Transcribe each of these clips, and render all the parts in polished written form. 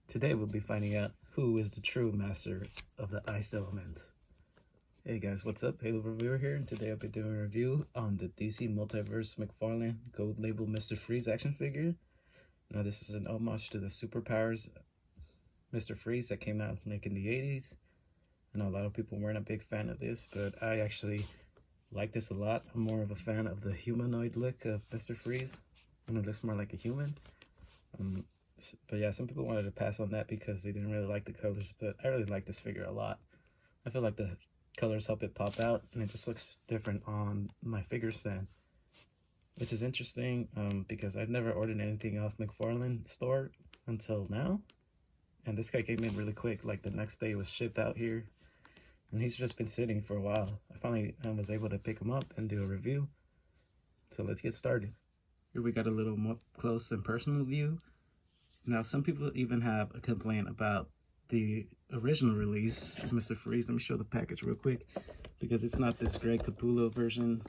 Today we'll be finding out who is the true master of the ice element. Hey guys, what's up? Halo Reviewer here, and today I'll be doing a review on the DC Multiverse McFarlane Gold Label Mr. Freeze action figure. Now this is an homage to the superpowers Mr. Freeze that came out like in the 80s. I know a lot of people weren't a big fan of this, but I actually like this a lot. I'm more of a fan of the humanoid look of Mr. Freeze, and it looks more like a human. But yeah, some people wanted to pass on that because they didn't really like the colors, but I really like this figure a lot. I feel like the colors help it pop out, and it just looks different on my figure stand, which is interesting because I've never ordered anything off McFarlane store until now, and this guy came in really quick. Like the next day it was shipped out here, and he's just been sitting for a while. I finally was able to pick him up and do a review, so let's get started. Here we got a little more close and personal view. Now, some people even have a complaint about the original release of Mr. Freeze. Let me show the package real quick, because it's not this Greg Capullo version.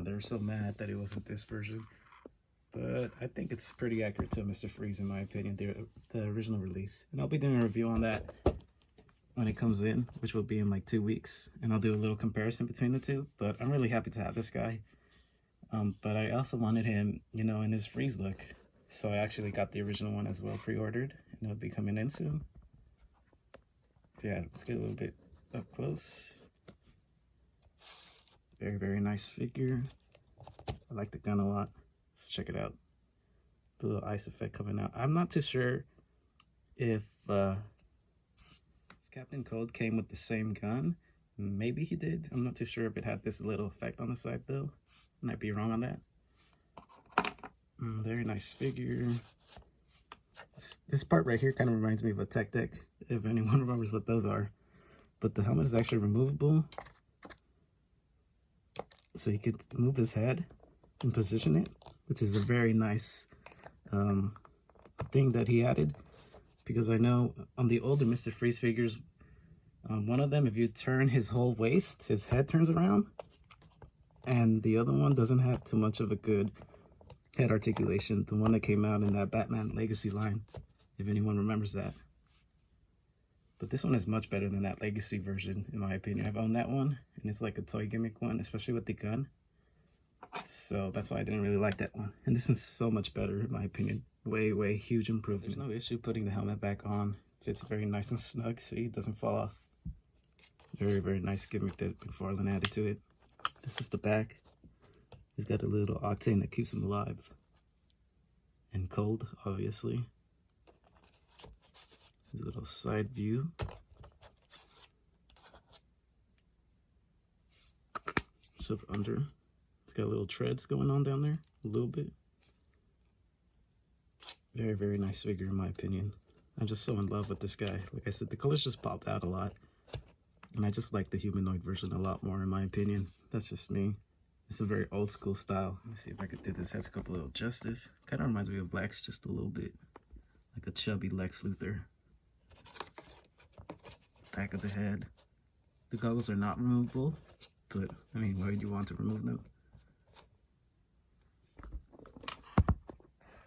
They're so mad that it wasn't this version. But I think it's pretty accurate to Mr. Freeze, in my opinion, the original release. And I'll be doing a review on that when it comes in, which will be in like 2 weeks. And I'll do a little comparison between the two. But I'm really happy to have this guy. But I also wanted him, you know, in his Freeze look. So I actually got the original one as well pre-ordered, and it'll be coming in soon. Yeah, let's get a little bit up close. Very, very nice figure. I like the gun a lot. Let's check it out. The little ice effect coming out. I'm not too sure if Captain Cold came with the same gun. Maybe he did. I'm not too sure if it had this little effect on the side though. Might be wrong on that. Very nice figure. This part right here kind of reminds me of a tech deck, if anyone remembers what those are. But the helmet is actually removable, so you could move his head and position it, which is a very nice thing that he added. Because I know on the older Mr. Freeze figures, one of them, if you turn his whole waist, his head turns around, and the other one doesn't have too much of a good head articulation. The one that came out in that Batman Legacy line, if anyone remembers that. But this one is much better than that Legacy version, in my opinion. I've owned that one, and it's like a toy gimmick one, especially with the gun. So that's why I didn't really like that one. And this is so much better, in my opinion. Way huge improvement. There's no issue putting the helmet back on. Fits very nice and snug, see, it doesn't fall off. Very nice gimmick that McFarlane added to it. This is the back. He's got a little octane that keeps him alive and cold, obviously. His little side view. So under, it's got little treads going on down there, a little bit. Very nice figure, in my opinion. I'm just so in love with this guy. Like I said, the colors just popped out a lot, and I just like the humanoid version a lot more, in my opinion. That's just me. It's a very old school style. Let me see if I could do this. Has a couple little justice. Kind of reminds me of Lex just a little bit. Like a chubby Lex Luthor. Back of the head. The goggles are not removable, but I mean, why would you want to remove them?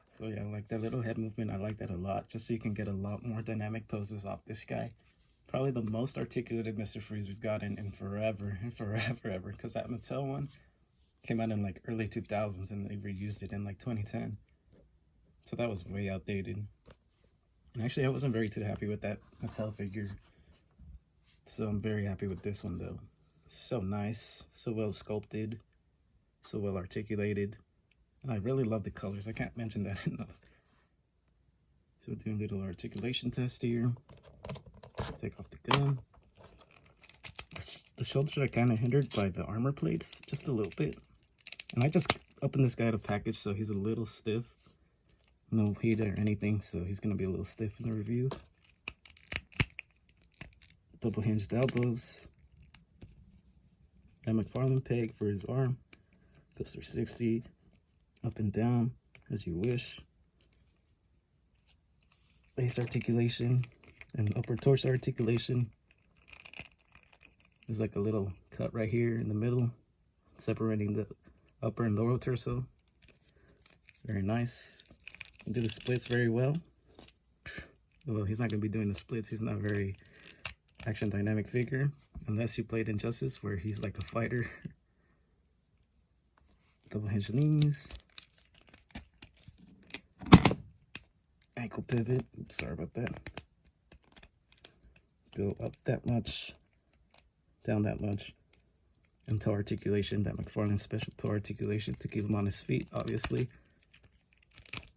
So yeah, I like that little head movement. I like that a lot, just so you can get a lot more dynamic poses off this guy. Probably the most articulated Mr. Freeze we've gotten in forever, because that Mattel one came out in like early 2000s, and they reused it in like 2010. So that was way outdated. And actually, I wasn't very too happy with that Mattel figure. So I'm very happy with this one though. So nice, so well sculpted, so well articulated. And I really love the colors. I can't mention that enough. So we're doing a little articulation test here. Take off the gun. The shoulders are kind of hindered by the armor plates, just a little bit. And I just opened this guy to package, so he's a little stiff. No heat or anything, so he's going to be a little stiff in the review. Double hinged elbows. A McFarlane peg for his arm. Goes 360, up and down, as you wish. Base articulation and upper torso articulation. There's like a little cut right here in the middle, separating the upper and lower torso. Very nice. You do the splits very well. Well, he's not going to be doing the splits. He's not a very action dynamic figure, unless you played Injustice, where he's like a fighter. Double hinge knees. Ankle pivot. Sorry about that. Go up that much, down that much. And toe articulation, that McFarlane special toe articulation to keep him on his feet, obviously.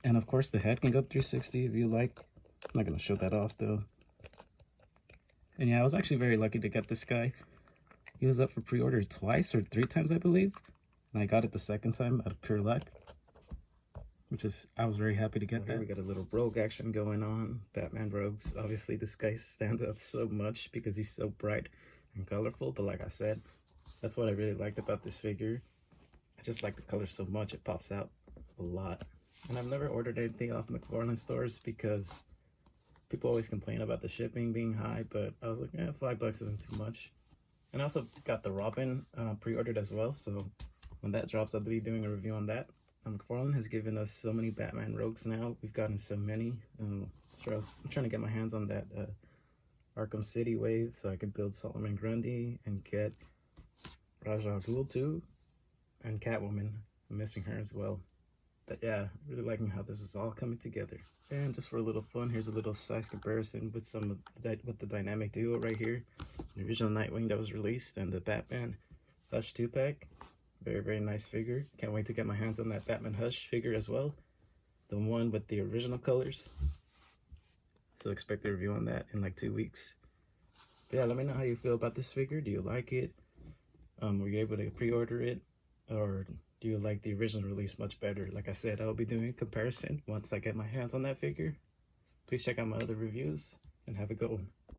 And of course, the head can go 360 if you like. I'm not going to show that off though. And yeah, I was actually very lucky to get this guy. He was up for pre-order twice or 3 times, I believe. And I got it the second time out of pure luck. I was very happy to get that. We got a little rogue action going on. Batman rogues. Obviously, this guy stands out so much because he's so bright and colorful. But like I said, that's what I really liked about this figure. I just like the color so much. It pops out a lot. And I've never ordered anything off McFarlane stores because people always complain about the shipping being high. But I was like, yeah, $5 isn't too much. And I also got the Robin pre-ordered as well. So when that drops, I'll be doing a review on that. McFarlane has given us so many Batman rogues now. We've gotten so many. I'm trying to get my hands on that Arkham City wave so I can build Solomon Grundy and get Ra's al Ghul too, and Catwoman. I'm missing her as well. But yeah, really liking how this is all coming together. And just for a little fun, here's a little size comparison with with the dynamic duo right here. The original Nightwing that was released and the Batman Hush 2-pack. Very, very nice figure. Can't wait to get my hands on that Batman Hush figure as well. The one with the original colors. So expect a review on that in like 2 weeks. But yeah, let me know how you feel about this figure. Do you like it? Were you able to pre-order it? Or do you like the original release much better? Like I said, I'll be doing a comparison once I get my hands on that figure. Please check out my other reviews and have a good one.